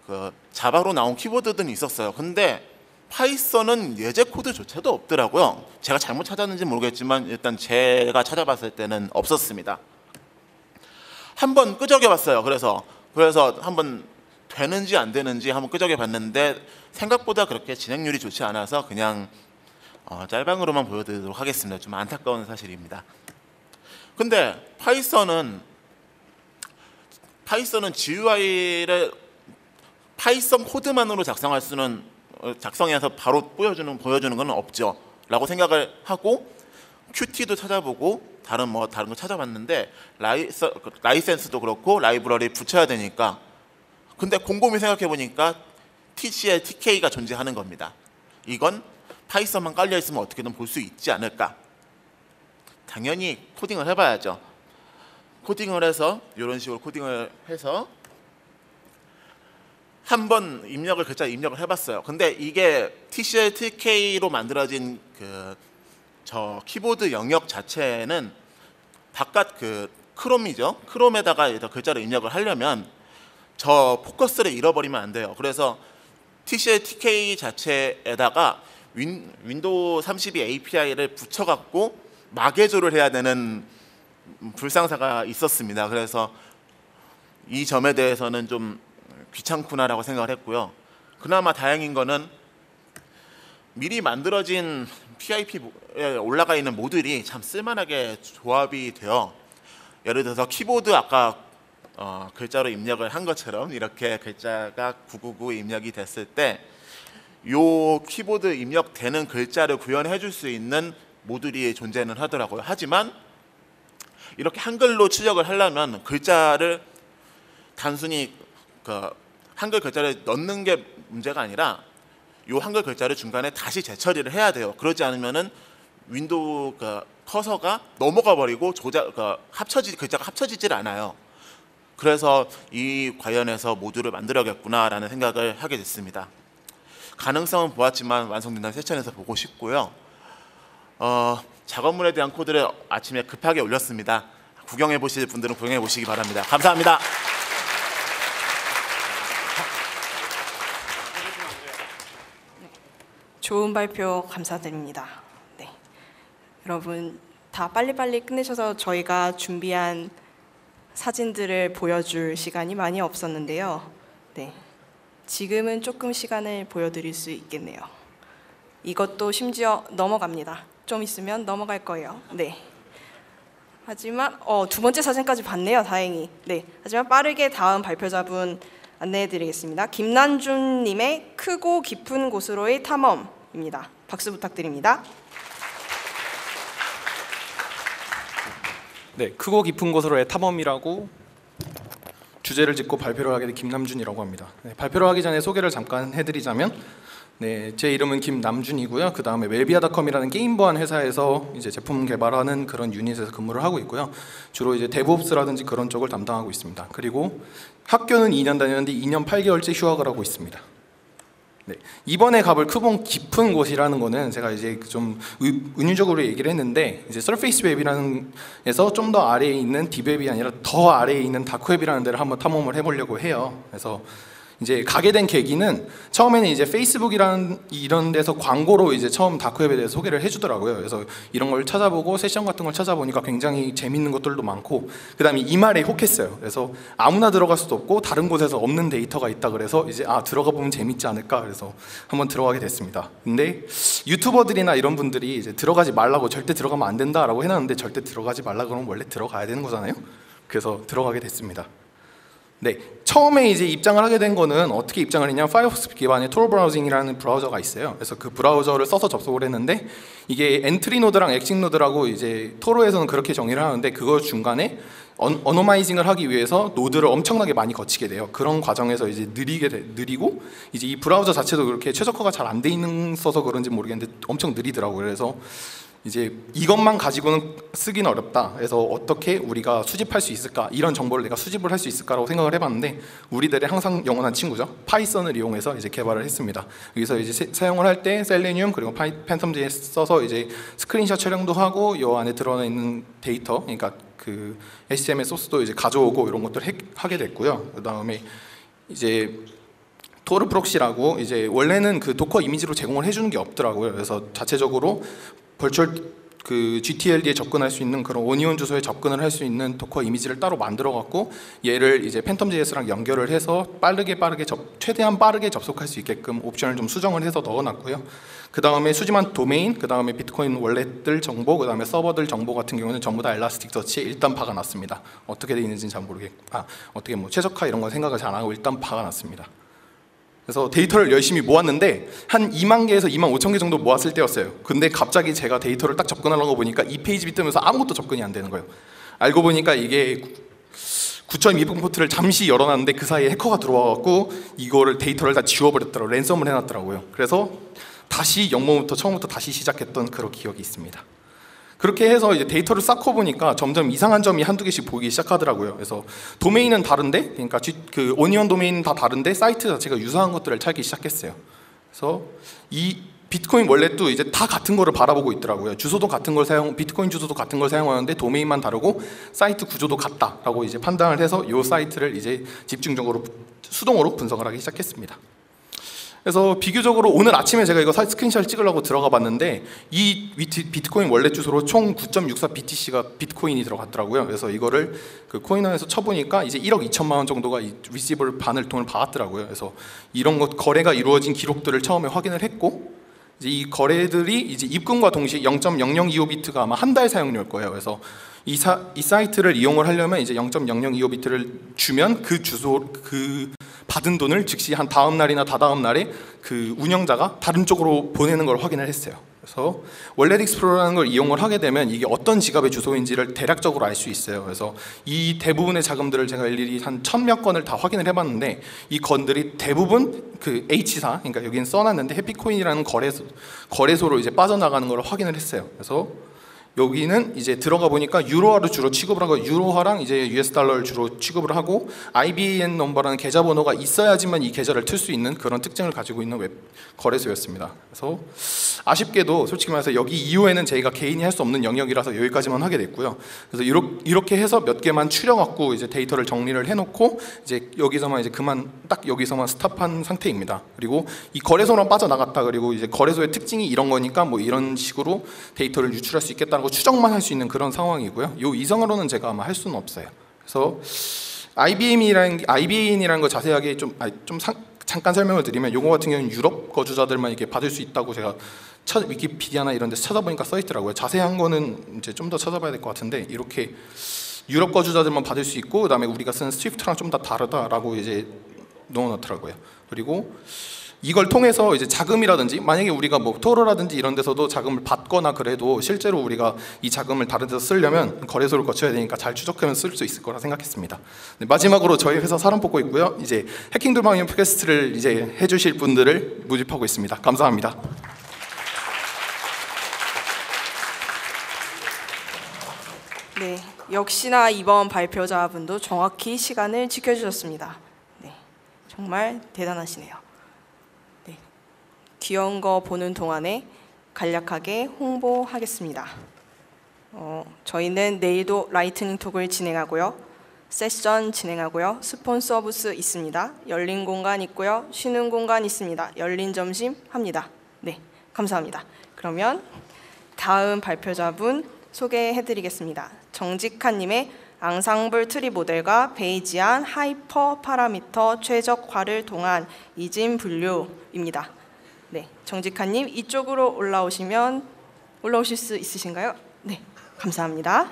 그 자바로 나온 키보드들은 있었어요. 근데 파이썬은 예제 코드조차도 없더라고요. 제가 잘못 찾았는지 모르겠지만 일단 제가 찾아봤을 때는 없었습니다. 한번 끄적여봤어요. 그래서 한번 되는지 안 되는지 한번 끄적여봤는데 생각보다 그렇게 진행률이 좋지 않아서 그냥 짤방으로만 보여드리도록 하겠습니다. 좀 안타까운 사실입니다. 근데 파이썬은 GUI를 파이썬 코드만으로 작성해서 바로 보여주는 건 없죠 라고 생각을 하고 Qt도 찾아보고 다른 거 찾아봤는데 라이센스도 그렇고 라이브러리 붙여야 되니까 근데 곰곰이 생각해 보니까 TCL, TK가 존재하는 겁니다. 이건 파이썬만 깔려 있으면 어떻게든 볼 수 있지 않을까. 당연히 코딩을 해봐야죠. 코딩을 해서 이런 식으로 코딩을 해서 한번 글자 입력을 해봤어요. 근데 이게 TCL, TK로 만들어진 저 키보드 영역 자체는 바깥 크롬이죠. 크롬에다가 글자를 입력을 하려면 저 포커스를 잃어버리면 안 돼요. 그래서 TCL, TK 자체에다가 윈도우 32 API를 붙여갖고 마개조를 해야 되는 불상사가 있었습니다. 그래서 이 점에 대해서는 좀 귀찮구나라고 생각을 했고요. 그나마 다행인 거는 미리 만들어진 PIP에 올라가 있는 모듈이 참 쓸만하게 조합이 되어 예를 들어서 키보드 아까 글자로 입력을 한 것처럼 이렇게 글자가 999 입력이 됐을 때 요 키보드 입력되는 글자를 구현해 줄 수 있는 모듈이 존재는 하더라고요. 하지만 이렇게 한글로 출력을 하려면 글자를 단순히 한글 글자를 넣는 게 문제가 아니라 요 한글 글자를 중간에 다시 재처리를 해야 돼요. 그러지 않으면은 윈도우 커서가 넘어가 버리고 글자가 합쳐지질 않아요. 그래서 이 관련해서 모듈을 만들어야겠구나라는 생각을 하게 됐습니다. 가능성은 보았지만 완성된다는 세션에서 보고 싶고요. 작업물에 대한 코드를 아침에 급하게 올렸습니다. 구경해 보실 분들은 구경해 보시기 바랍니다. 감사합니다. 좋은 발표 감사드립니다. 네. 여러분 다 빨리빨리 끝내셔서 저희가 준비한 사진들을 보여줄 시간이 많이 없었는데요. 네. 지금은 조금 시간을 보여드릴 수 있겠네요. 이것도 심지어 넘어갑니다. 좀 있으면 넘어갈 거예요. 네. 하지만 두 번째 사진까지 봤네요. 다행히. 네. 하지만 빠르게 다음 발표자분 안내해드리겠습니다. 김난준님의 크고 깊은 곳으로의 탐험입니다. 박수 부탁드립니다. 네, 크고 깊은 곳으로의 탐험이라고 주제를 짓고 발표를 하게 된 김남준이라고 합니다. 네, 발표를 하기 전에 소개를 잠깐 해드리자면, 네, 제 이름은 김남준이고요. 그 다음에 웰비아닷컴이라는 게임 보안 회사에서 이제 제품 개발하는 그런 유닛에서 근무를 하고 있고요. 주로 이제 데브옵스라든지 그런 쪽을 담당하고 있습니다. 그리고 학교는 2년 다녔는데 2년 8개월째 휴학을 하고 있습니다. 네, 이번에 가볼 크고 깊은 곳이라는 거는 제가 이제 좀 은유적으로 얘기를 했는데 이제 서페이스 웹이라는 에서 좀 더 아래에 있는 딥웹이 아니라 더 아래에 있는 다크웹이라는 데를 한번 탐험을 해보려고 해요. 그래서 이제 가게 된 계기는 처음에는 이제 페이스북이라는 이런 데서 광고로 이제 처음 다크웹에 대해서 소개를 해주더라고요. 그래서 이런 걸 찾아보고 세션 같은 걸 찾아보니까 굉장히 재밌는 것들도 많고, 그다음에 이 말에 혹했어요. 그래서 아무나 들어갈 수도 없고 다른 곳에서 없는 데이터가 있다 그래서 이제 들어가 보면 재밌지 않을까 그래서 한번 들어가게 됐습니다. 근데 유튜버들이나 이런 분들이 이제 들어가지 말라고 절대 들어가면 안 된다라고 해놨는데 절대 들어가지 말라 그러면 원래 들어가야 되는 거잖아요. 그래서 들어가게 됐습니다. 네, 처음에 이제 입장을 하게 된 거는 어떻게 입장을 했냐, 파이어폭스 기반의 톨 브라우징이라는 브라우저가 있어요. 그래서 그 브라우저를 써서 접속을 했는데 이게 엔트리 노드랑 엑식 노드라고 이제 토로에서는 그렇게 정의를 하는데 그거 중간에 어노마이징을 하기 위해서 노드를 엄청나게 많이 거치게 돼요. 그런 과정에서 이제 느리고 이제 이 브라우저 자체도 그렇게 최적화가 잘 안 돼 있는 써서 그런지 모르겠는데 엄청 느리더라고요. 그래서 이제 이것만 가지고는 쓰기는 어렵다. 그래서 어떻게 우리가 수집할 수 있을까? 이런 정보를 내가 수집을 할 수 있을까라고 생각을 해봤는데 우리들의 항상 영원한 친구죠. 파이썬을 이용해서 이제 개발을 했습니다. 여기서 이제 사용을 할 때 셀레니움 그리고 팬텀JS 써서 이제 스크린샷 촬영도 하고 이 안에 들어가 있는 데이터, 그러니까 그 HTML 소스도 이제 가져오고 이런 것들을 하게 됐고요. 그다음에 이제 토르 프록시라고 이제 원래는 그 도커 이미지로 제공을 해주는 게 없더라고요. 그래서 자체적으로 버추얼 그 GTLD에 접근할 수 있는 그런 오니온 주소에 접근을 할 수 있는 도커 이미지를 따로 만들어 갖고 얘를 이제 팬텀JS랑 연결을 해서 최대한 빠르게 접속할 수 있게끔 옵션을 좀 수정을 해서 넣어놨고요. 그 다음에 수집한 도메인, 그 다음에 비트코인 월렛들 정보, 그 다음에 서버들 정보 같은 경우는 전부 다 엘라스틱 서치에 일단 박아놨습니다. 어떻게 돼 있는지는 잘 모르겠고, 어떻게 뭐 최적화 이런 거 생각을 잘 안 하고 일단 박아놨습니다. 그래서 데이터를 열심히 모았는데 한 2만 개에서 2만 5천 개 정도 모았을 때였어요. 근데 갑자기 제가 데이터를 딱 접근하려고 보니까 이 페이지 뜨면서 아무것도 접근이 안 되는 거예요. 알고 보니까 이게 9.2분 포트를 잠시 열어놨는데 그 사이에 해커가 들어와갖고 이거를 데이터를 다 지워버렸더라고요. 랜섬을 해놨더라고요. 그래서 다시 영모부터 처음부터 다시 시작했던 그런 기억이 있습니다. 그렇게 해서 이제 데이터를 쌓고 보니까 점점 이상한 점이 한두 개씩 보이기 시작하더라고요. 그래서 도메인은 다른데, 그러니까 그 오니언 도메인은 다 다른데 사이트 자체가 유사한 것들을 찾기 시작했어요. 그래서 이 비트코인 월렛도 이제 다 같은 거를 바라보고 있더라고요. 주소도 같은 걸 비트코인 주소도 같은 걸 사용하는데 도메인만 다르고 사이트 구조도 같다라고 이제 판단을 해서 이 사이트를 이제 집중적으로 수동으로 분석을 하기 시작했습니다. 그래서 비교적으로 오늘 아침에 제가 이거 스크린샷을 찍으려고 들어가 봤는데 이 비트코인 월렛 주소로 총 9.64 BTC가 비트코인이 들어갔더라고요. 그래서 이거를 그 코인원에서 쳐보니까 이제 1억 2천만 원 정도가 이 리시버를 돈을 받았더라고요. 그래서 이런 것 거래가 이루어진 기록들을 처음에 확인을 했고 이제 이 거래들이 이제 입금과 동시에 0.0025비트가 아마 한 달 사용료일 거예요. 그래서 이 사이트를 이용을 하려면 이제 0.0025비트를 주면 그 주소 그 받은 돈을 즉시 한 다음 날이나 다다음 날에 그 운영자가 다른 쪽으로 보내는 걸 확인을 했어요. 그래서 월렛 익스플로러라는 걸 이용을 하게 되면 이게 어떤 지갑의 주소인지를 대략적으로 알 수 있어요. 그래서 이 대부분의 자금들을 제가 일일이 한 1000몇 건을 다 확인을 해봤는데 이 건들이 대부분 그 H사, 그러니까 여기는 써놨는데 해피코인이라는 거래소로 이제 빠져나가는 걸 확인을 했어요. 그래서 여기는 이제 들어가 보니까 유로화를 주로 취급을 하고 유로화랑 이제 US 달러를 주로 취급을 하고 IBAN 넘버라는 계좌번호가 있어야지만 이 계좌를 틀 수 있는 그런 특징을 가지고 있는 웹 거래소였습니다. 그래서 아쉽게도 솔직히 말해서 여기 이후에는 저희가 개인이 할 수 없는 영역이라서 여기까지만 하게 됐고요. 그래서 이렇게 해서 몇 개만 추려갖고 이제 데이터를 정리를 해놓고 이제 여기서만 이제 딱 여기서만 스탑한 상태입니다. 그리고 이 거래소만 빠져나갔다 그리고 이제 거래소의 특징이 이런 거니까 뭐 이런 식으로 데이터를 유출할 수 있겠다는 거 추정만 할 수 있는 그런 상황이고요. 요 이상으로는 제가 아마 할 수는 없어요. 그래서 IBAN이라는 거 자세하게 잠깐 설명을 드리면 요거 같은 경우는 유럽 거주자들만 이렇게 받을 수 있다고 제가 위키피디아나 이런 데서 찾아보니까 써 있더라고요. 자세한 거는 이제 좀 더 찾아봐야 될 것 같은데 이렇게 유럽 거주자들만 받을 수 있고 그다음에 우리가 쓰는 스위프트랑 좀 더 다르다라고 이제 넣어놓더라고요. 그리고 이걸 통해서 이제 자금이라든지 만약에 우리가 뭐 토로라든지 이런 데서도 자금을 받거나 그래도 실제로 우리가 이 자금을 다른 데서 쓰려면 거래소를 거쳐야 되니까 잘 추적하면 쓸 수 있을 거라 생각했습니다. 네, 마지막으로 저희 회사 사람 뽑고 있고요. 이제 해킹 돌방용 팟캐스트를 이제 해주실 분들을 모집하고 있습니다. 감사합니다. 네, 역시나 이번 발표자분도 정확히 시간을 지켜주셨습니다. 네, 정말 대단하시네요. 네, 귀여운 거 보는 동안에 간략하게 홍보하겠습니다. 저희는 내일도 라이트닝 톡을 진행하고요. 세션 진행하고요. 스폰서 부스 있습니다. 열린 공간 있고요. 쉬는 공간 있습니다. 열린 점심 합니다. 네, 감사합니다. 그러면 다음 발표자분 소개해드리겠습니다. 정직한님의 앙상블 트리 모델과 베이지안 하이퍼 파라미터 최적화를 통한 이진 분류입니다. 네, 정직한님 이쪽으로 올라오실 수 있으신가요? 네, 감사합니다.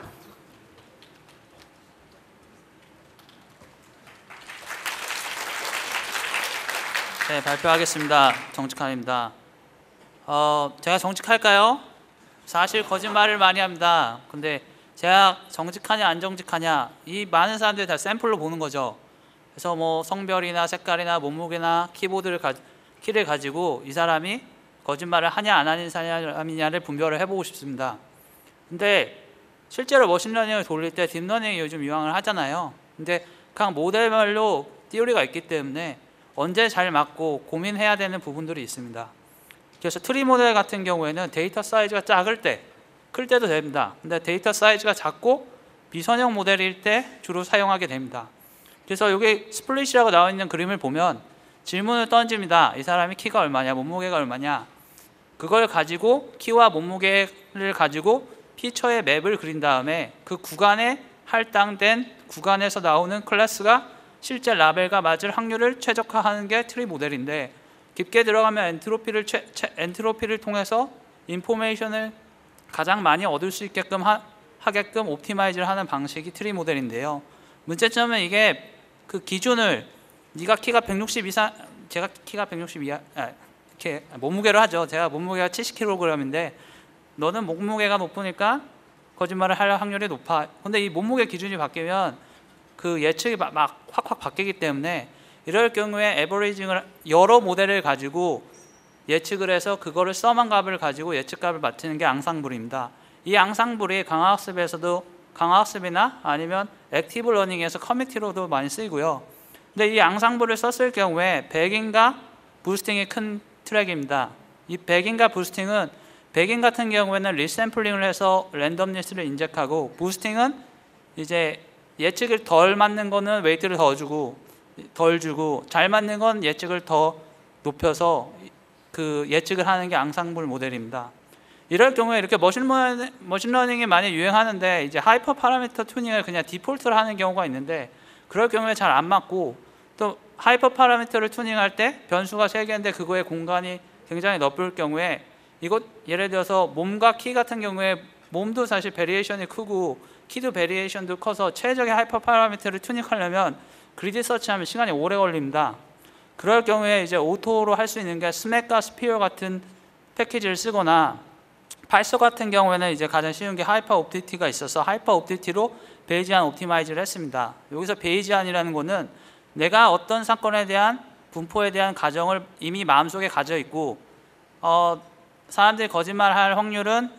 네, 발표하겠습니다. 정직한입니다. 제가 정직할까요? 사실 거짓말을 많이 합니다. 근데 제가 정직하냐 안 정직하냐 이 많은 사람들이 다 샘플로 보는 거죠. 그래서 뭐 성별이나 색깔이나 몸무게나 키를 가지고 이 사람이 거짓말을 하냐 안 하는 사람이냐를 분별을 해보고 싶습니다. 근데 실제로 머신러닝을 돌릴 때 딥러닝이 요즘 유행을 하잖아요. 근데 각 모델별로 띠오리가 있기 때문에 언제 잘 맞고 고민해야 되는 부분들이 있습니다. 그래서 트리 모델 같은 경우에는 데이터 사이즈가 작을 때, 클 때도 됩니다. 근데 데이터 사이즈가 작고 비선형 모델일 때 주로 사용하게 됩니다. 그래서 여기 스플릿이라고 나와 있는 그림을 보면 질문을 던집니다. 이 사람이 키가 얼마냐, 몸무게가 얼마냐. 그걸 가지고 키와 몸무게를 가지고 피처의 맵을 그린 다음에 그 구간에 할당된 구간에서 나오는 클래스가 실제 라벨과 맞을 확률을 최적화하는 게 트리 모델인데, 깊게 들어가면 엔트로피를 통해서 인포메이션을 가장 많이 얻을 수 있게끔 하게끔 옵티마이즈를 하는 방식이 트리 모델인데요. 문제점은 이게 그 기준을 네가 키가 160 이상, 제가 키가 160 이하, 이렇게 몸무게로 하죠. 제가 몸무게가 70kg인데 너는 몸무게가 높으니까 거짓말을 할 확률이 높아. 근데 이 몸무게 기준이 바뀌면 그 예측이 막 확 바뀌기 때문에 이럴 경우에 에버리징을 여러 모델을 가지고 예측을 해서 그거를 썸한 값을 가지고 예측값을 맞추는 게 앙상블입니다. 이 앙상블이 강화학습이나 아니면 액티브 러닝에서 커뮤니티로도 많이 쓰이고요. 근데 이 앙상블을 썼을 경우에 백인과 부스팅이 큰 트랙입니다. 이 백인과 부스팅은 백인 같은 경우에는 리샘플링을 해서 랜덤니스를 인젝하고, 부스팅은 이제 예측을 덜 맞는 거는 웨이트를 덜 주고 잘 맞는 건 예측을 더 높여서 그 예측을 하는 게 앙상블 모델입니다. 이럴 경우에 이렇게 머신러닝이 많이 유행하는데 이제 하이퍼 파라미터 튜닝을 그냥 디폴트로 하는 경우가 있는데, 그럴 경우에 잘 안 맞고, 또 하이퍼 파라미터를 튜닝할 때 변수가 3개인데 그거의 공간이 굉장히 넓을 경우에, 이것 예를 들어서 몸과 키 같은 경우에 몸도 사실 베리에이션이 크고 키도 베리에이션도 커서 최적의 하이퍼 파라미터를 튜닝하려면 그리드 서치하면 시간이 오래 걸립니다. 그럴 경우에 이제 오토로 할 수 있는 게 스맥과 스피어 같은 패키지를 쓰거나, 파이서 같은 경우에는 이제 가장 쉬운 게 하이퍼 옵티티가 있어서 하이퍼 옵티티로 베이지안 옵티마이즈를 했습니다. 여기서 베이지안이라는 거는 내가 어떤 사건에 대한 분포에 대한 가정을 이미 마음속에 가져 있고, 사람들이 거짓말할 확률은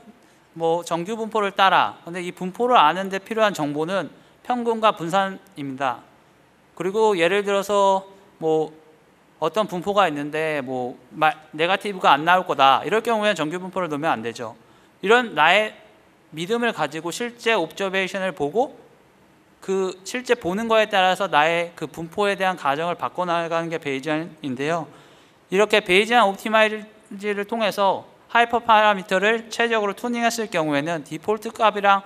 뭐 정규 분포를 따라, 근데 이 분포를 아는데 필요한 정보는 평균과 분산입니다. 그리고 예를 들어서 뭐 어떤 분포가 있는데 뭐 네거티브가 안 나올 거다, 이럴 경우에는 정규 분포를 넣으면 안 되죠. 이런 나의 믿음을 가지고 실제 옵저베이션을 보고 그 실제 보는 거에 따라서 나의 그 분포에 대한 가정을 바꿔나가는 게 베이지안인데요. 이렇게 베이지안 옵티마이즈를 통해서 하이퍼 파라미터를 최적으로 튜닝했을 경우에는 디폴트 값이랑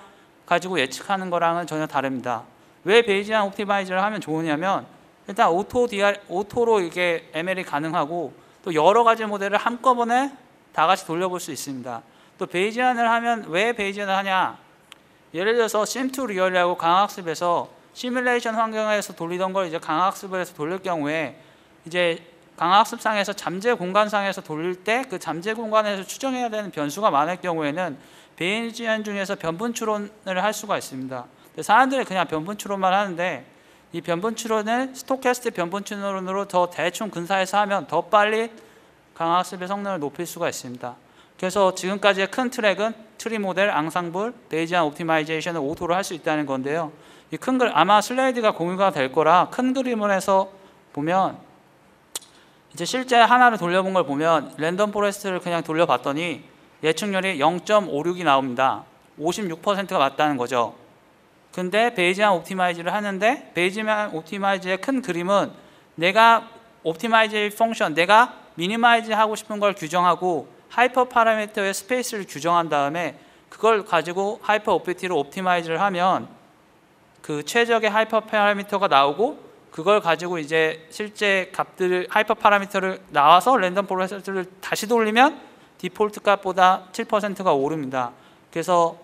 가지고 예측하는 거랑은 전혀 다릅니다. 왜 베이지안 옵티마이즈를 하면 좋으냐면, 일단 오토로 이게 ML이 가능하고, 또 여러 가지 모델을 한꺼번에 다 같이 돌려볼 수 있습니다. 또 베이지안을 하면 왜 베이지안을 하냐? 예를 들어서 심2리얼이라고 강학습에서 시뮬레이션 환경에서 돌리던 걸 이제 강학습에서 돌릴 경우에, 이제 강학습상에서 잠재 공간상에서 돌릴 때 그 잠재 공간에서 추정해야 되는 변수가 많을 경우에는 베이지안 중에서 변분 추론을 할 수가 있습니다. 사람들이 그냥 변분 추론만 하는데, 이 변분 추론을 스토캐스트 변분 추론으로 더 대충 근사해서 하면 더 빨리 강학습의 성능을 높일 수가 있습니다. 그래서 지금까지의 큰 트랙은 트리 모델, 앙상블, 베이지안 옵티마이제이션을 오토로 할 수 있다는 건데요. 이 큰 그림, 아마 슬라이드가 공유가 될 거라 큰 그림을 해서 보면, 이제 실제 하나를 돌려본 걸 보면 랜덤 포레스트를 그냥 돌려봤더니 예측률이 0.56이 나옵니다. 56%가 맞다는 거죠. 근데 베이지안 옵티마이즈를 하는데, 베이지안 옵티마이즈의 큰 그림은 내가 옵티마이즈 펑션, 내가 미니마이즈 하고 싶은 걸 규정하고 하이퍼 파라미터의 스페이스를 규정한 다음에 그걸 가지고 하이퍼 옵티티로 옵티마이즈를 하면 그 최적의 하이퍼 파라미터가 나오고, 그걸 가지고 이제 실제 값들을 하이퍼 파라미터를 나와서 랜덤 포레스트를 다시 돌리면 디폴트 값보다 7%가 오릅니다. 그래서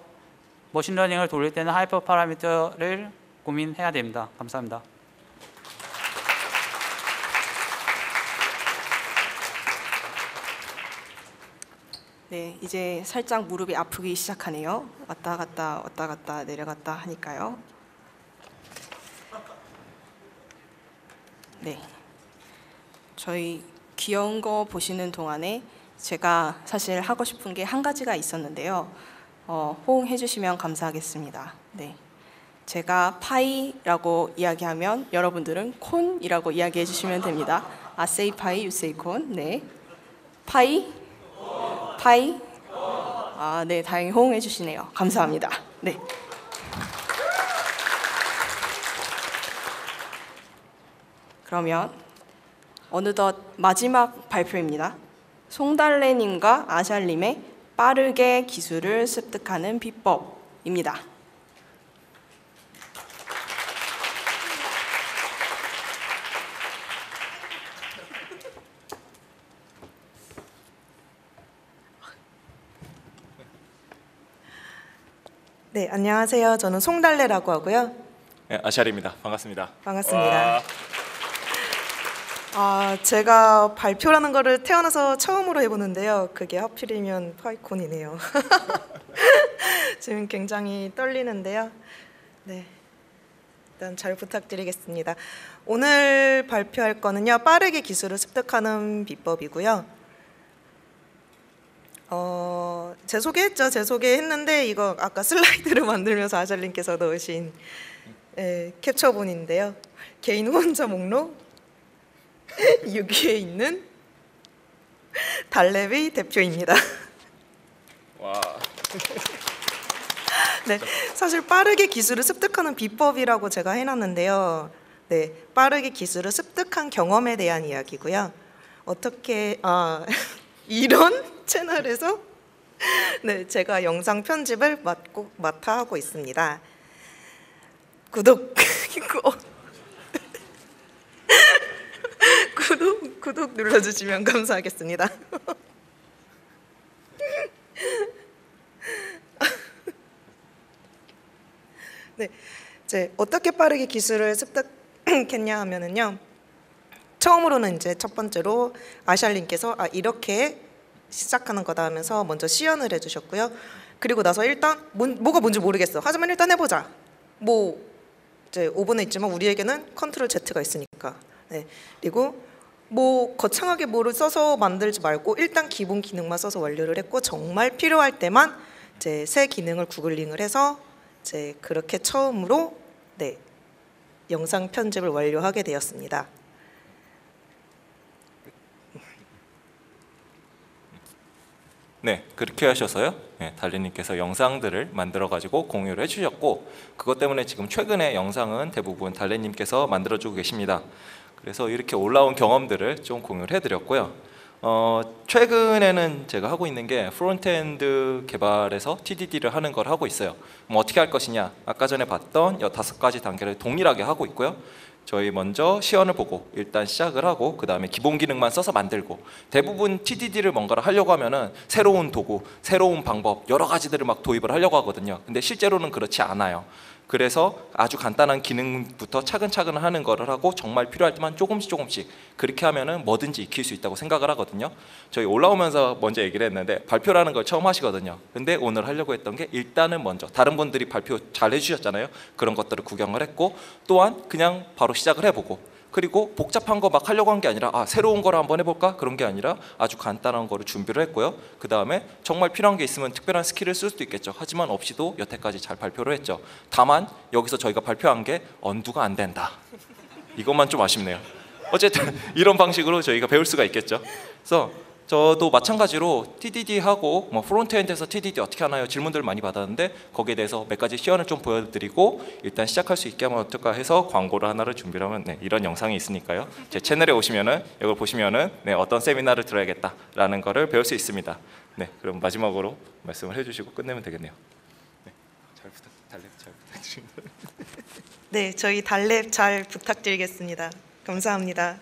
머신러닝을 돌릴 때는 하이퍼 파라미터를 고민해야 됩니다. 감사합니다. 네, 이제 살짝 무릎이 아프기 시작하네요. 왔다 갔다 내려갔다 하니까요. 네, 저희 귀여운 거 보시는 동안에 제가 사실 하고 싶은 게 한 가지가 있었는데요. 호응해 주시면 감사하겠습니다. 네, 제가 파이라고 이야기하면 여러분들은 콘이라고 이야기해 주시면 됩니다. I say pie, you say 콘. 네, 파이, 파이. 아, 네, 다행히 호응해 주시네요. 감사합니다. 네. 그러면 어느덧 마지막 발표입니다. 송달래님과 아샬님의 빠르게 기술을 습득하는 비법입니다. 네, 안녕하세요. 저는 송달래라고 하고요. 네, 아샬입니다. 반갑습니다. 반갑습니다. 제가 발표라는 거를 태어나서 처음으로 해보는데요. 그게 하필이면 파이콘이네요. 지금 굉장히 떨리는데요. 네, 일단 잘 부탁드리겠습니다. 오늘 발표할 거는요, 빠르게 기술을 습득하는 비법이고요. 제 소개했죠. 제 소개했는데 이거 아까 슬라이드를 만들면서 아샬님께서 넣으신 캡처본인데요. 개인 후원자 목록 6위에 있는 달랩의 대표입니다. 와. 네, 사실 빠르게 기술을 습득하는 비법이라고 제가 해놨는데요. 네, 빠르게 기술을 습득한 경험에 대한 이야기고요. 어떻게 이런 채널에서 네, 제가 영상 편집을 맡아 하고 있습니다. 구독 눌러주시면 감사하겠습니다. 네, 이제 어떻게 빠르게 기술을 습득했냐 하면은요. 처음으로는 이제 첫 번째로 아샬님께서 이렇게 시작하는 거다 하면서 먼저 시연을 해주셨고요. 그리고 나서 일단 뭐가 뭔지 모르겠어. 하지만 일단 해보자. 뭐 이제 5번에 있지만 우리에게는 컨트롤 Z가 있으니까. 네. 그리고 뭐 거창하게 뭐를 써서 만들지 말고 일단 기본 기능만 써서 완료를 했고 정말 필요할 때만 이제 새 기능을 구글링을 해서 이제 그렇게 처음으로 네, 영상 편집을 완료하게 되었습니다. 네, 그렇게 하셔서요. 네, 달리님께서 영상들을 만들어가지고 공유를 해주셨고 그것 때문에 지금 최근에 영상은 대부분 달리님께서 만들어주고 계십니다. 그래서 이렇게 올라온 경험들을 좀 공유를 해드렸고요. 최근에는 제가 하고 있는 게 프론트엔드 개발에서 TDD를 하는 걸 하고 있어요. 뭐 어떻게 할 것이냐? 아까 전에 봤던 5가지 단계를 동일하게 하고 있고요. 저희 먼저 시연을 보고 일단 시작을 하고 그 다음에 기본 기능만 써서 만들고 대부분 TDD를 뭔가를 하려고 하면은 새로운 도구, 새로운 방법 여러 가지들을 막 도입을 하려고 하거든요. 근데 실제로는 그렇지 않아요. 그래서 아주 간단한 기능부터 차근차근 하는 거를 하고 정말 필요할 때만 조금씩 그렇게 하면은 뭐든지 익힐 수 있다고 생각을 하거든요. 저희 올라오면서 먼저 얘기를 했는데 발표라는 걸 처음 하시거든요. 근데 오늘 하려고 했던 게 일단은 먼저 다른 분들이 발표 잘 해주셨잖아요. 그런 것들을 구경을 했고 또한 그냥 바로 시작을 해보고 그리고 복잡한 거 막 하려고 한 게 아니라 새로운 거를 한번 해볼까? 그런 게 아니라 아주 간단한 거를 준비를 했고요. 그 다음에 정말 필요한 게 있으면 특별한 스킬을 쓸 수도 있겠죠. 하지만 없이도 여태까지 잘 발표를 했죠. 다만 여기서 저희가 발표한 게 언두가 안 된다. 이것만 좀 아쉽네요. 어쨌든 이런 방식으로 저희가 배울 수가 있겠죠. 그래서 저도 마찬가지로 TDD하고 뭐 프론트엔드에서 TDD 어떻게 하나요? 질문들을 많이 받았는데 거기에 대해서 몇 가지 시연을 좀 보여드리고 일단 시작할 수 있게 하면 어떨까 해서 광고를 하나를 준비를 하면 이런 영상이 있으니까요. 제 채널에 오시면은 이걸 보시면은 어떤 세미나를 들어야겠다라는 거를 배울 수 있습니다. 네, 그럼 마지막으로 말씀을 해주시고 끝내면 되겠네요. 네, 잘 부탁드립니다. 네, 저희 달랩 잘 부탁드리겠습니다. 감사합니다.